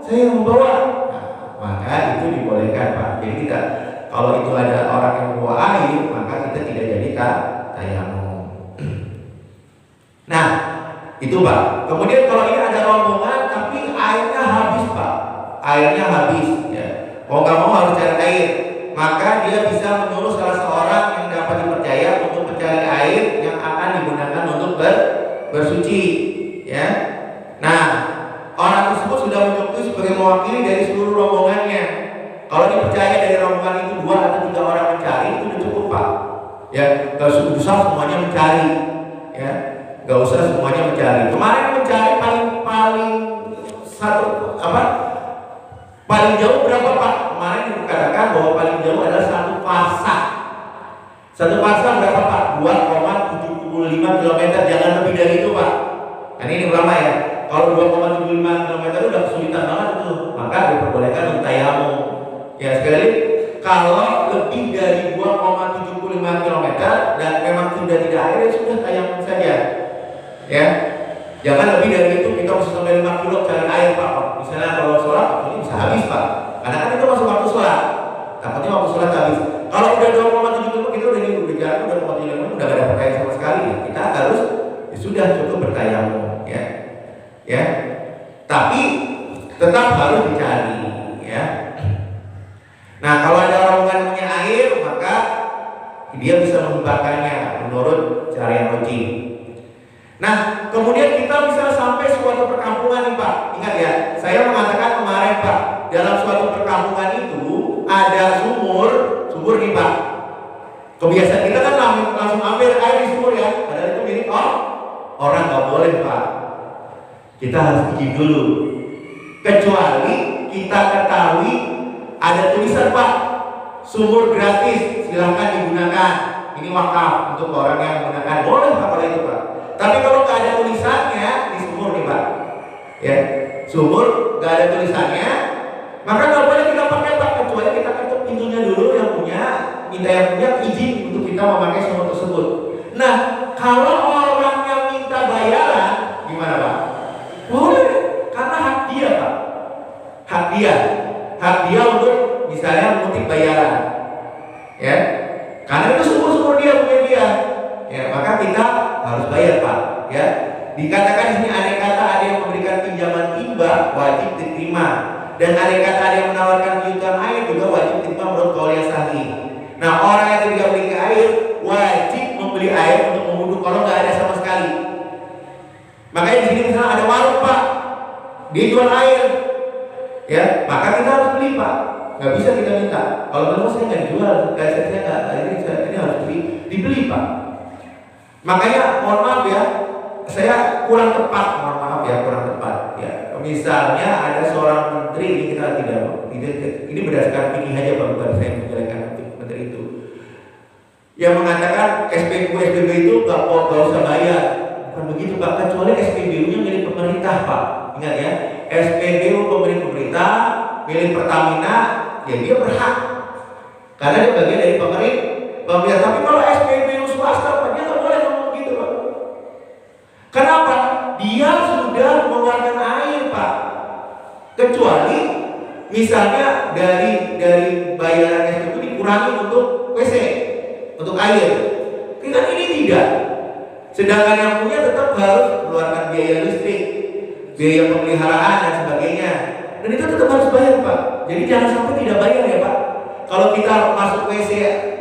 saya yang membawa. Nah, maka itu dibolehkan Pak. Jadi kita kalau itu ada orang yang membawa air, maka kita tidak jadi tayamum. Nah, itu Pak. Kemudian kalau ini ada rombongan tapi airnya habis Pak, airnya habis ya. Mau nggak mau harus cari air, maka dia bisa menyuruh salah seorang yang dapat dipercaya untuk mencari air yang akan digunakan untuk bersuci ya. Nah, orang tersebut sudah menyuruh sebagai mewakili dari seluruh rombongannya. Kalau dipercaya dari rombongan itu 2 atau 3 orang mencari, itu sudah cukup Pak ya. Gak usah semuanya mencari ya, gak usah semuanya mencari. Kemarin mencari paling satu paling jauh berapa Pak? Kemarin dikatakan bahwa paling jauh adalah 1 parsah. 1 parsah berapa Pak? 2,75 km, jangan lebih dari itu Pak. Nah ini ulama ya. Kalau 2,75 km itu udah kesulitan banget itu, maka diperbolehkan untuk tayamum. Ya sekali lagi, kalau lebih dari 2,75 km dan memang sudah tidak air, ya sudah tayamum saja. Ya, jangan lebih dari itu. Kita bisa sampai 5 kilo cari air Pak. Misalnya kalau sholat, ini bisa habis Pak. Karena kan itu masuk waktu sholat. Takutnya waktu sholat habis. Kalau udah 2,75 kita udah jalan, udah 2,75 udah gak ada air sama sekali. Kita harus ya sudah cukup bertayamum ya. Ya, tapi tetap harus dicari ya. Nah kalau ada rombongan punya air, maka dia bisa menghibahkannya menurut cara yang logik. Nah kemudian kita bisa sampai suatu perkampungan nih Pak. Ingat ya, saya mengatakan kemarin Pak, dalam suatu perkampungan itu ada sumur nih Pak. Kebiasaan kita kan langsung ambil air di sumur ya, padahal itu milik orang, nggak boleh Pak. Kita harus izin dulu, kecuali kita ketahui ada tulisan Pak, sumur gratis, silahkan digunakan, ini wakaf untuk orang yang menggunakan, boleh Pak kalau itu Pak. Tapi kalau nggak ada tulisannya di sumur nih Pak, ya sumur nggak ada tulisannya, maka nggak boleh kita pakai Pak, kecuali kita ketuk pintunya dulu yang punya, minta yang punya izin untuk kita memakai sumur tersebut. Nah kalau orang yang minta bayaran, gimana Pak? Boleh, karena hak dia Pak, hak dia untuk misalnya mengutip bayaran, ya, karena itu sumur dia punya dia, ya, maka kita harus bayar Pak, ya. Dikatakan di sini andai kata ada yang memberikan pinjaman timbal wajib diterima, dan andai kata ada yang menawarkan piutang air juga wajib diterima menurut qaul yang sahih. Nah orang yang tidak memiliki air wajib membeli air untuk mewudu kalau nggak ada sama sekali. Makanya di sini misalnya ada warung Pak, dia jual air, ya, maka kita harus beli Pak. Nggak bisa kita minta. Kalau memang saya nggak jual, saya nggak, ini harus dibeli Pak. Makanya mohon maaf ya, saya kurang tepat, mohon maaf ya, kurang tepat. Ya, misalnya ada seorang menteri, ini kita tidak, ini berdasarkan fikih aja Pak, bukan saya menjelaskan menteri itu, yang mengatakan SPBU itu nggak usah bayar. Bukan begitu Pak, kecuali SPBU-nya milik pemerintah Pak. Ingat ya, SPBU pemerintah, milik Pertamina, ya dia berhak karena dia bagian dari pemerintah. Tapi kalau SPBU swasta Pak, dia nggak boleh ngomong gitu Pak. Kenapa? Dia sudah mengeluarkan air Pak. Kecuali misalnya dari bayaran SPBU dikurangi untuk WC, untuk air. Kan ini tidak. Sedangkan yang punya tetap harus mengeluarkan biaya listrik, biaya pemeliharaan dan sebagainya. Dan itu tetap harus bayar Pak. Jadi jangan sampai tidak bayar ya Pak. Kalau kita masuk WC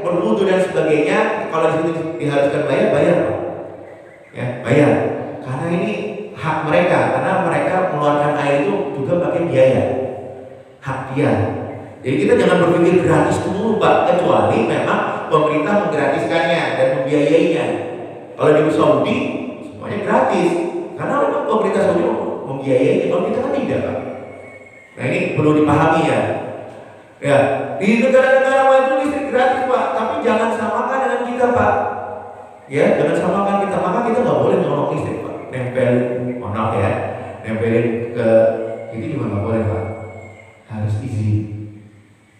berwudu dan sebagainya, kalau di situ diharuskan bayar Pak. Ya bayar. Karena ini hak mereka, karena mereka mengeluarkan air itu juga pakai biaya. Hak dia. Jadi kita jangan berpikir gratis dulu Pak, kecuali memang pemerintah menggratiskannya dan membiayainya. Kalau di Saudi semuanya gratis, karena memang pemerintah Saudi membiayai. Kalau kita kan tidak Pak. Nah ini perlu dipahami ya. Ya di negara-negara maju listrik gratis Pak, tapi jangan samakan dengan kita Pak. Ya jangan samakan kita, maka kita nggak boleh nyolong listrik Pak. Nempelin, maaf ya, nempelin ke itu juga nggak boleh Pak. Harus izin.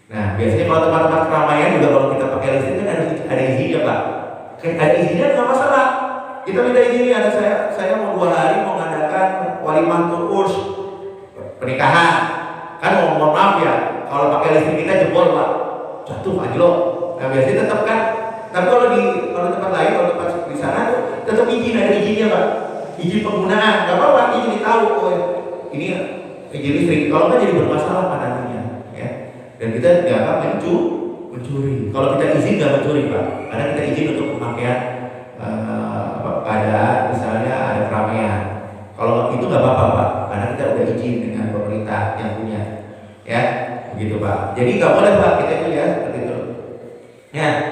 Nah biasanya kalau tempat-tempat keramaian juga kalau kita pakai listrik kan harus ada izinnya Pak. Ada izinnya nggak masalah. Kita minta izin nih, ada saya mau 2 hari mau mengadakan walimah urs pernikahan. Kan mohon maaf ya, kalau pakai listrik kita jebol Pak, jatuh anjlok. Nah biasanya tetap kan. Tapi kalau tempat lain, kalau tempat di sana tetap izin, ada izinnya Pak. Izin penggunaan, nggak apa-apa, izin ditahu. Oh ini izin listrik. Kalau nggak jadi bermasalah Pak nantinya, ya. Dan kita dianggap mencuri. Kalau kita izin nggak mencuri Pak, karena kita izin untuk pemakaian pada misalnya ada keramaian. Kalau itu nggak apa-apa Pak, karena kita udah izin dengan pemerintah yang punya, ya begitu Pak. Jadi nggak boleh Pak kita itu ya seperti itu. Ya.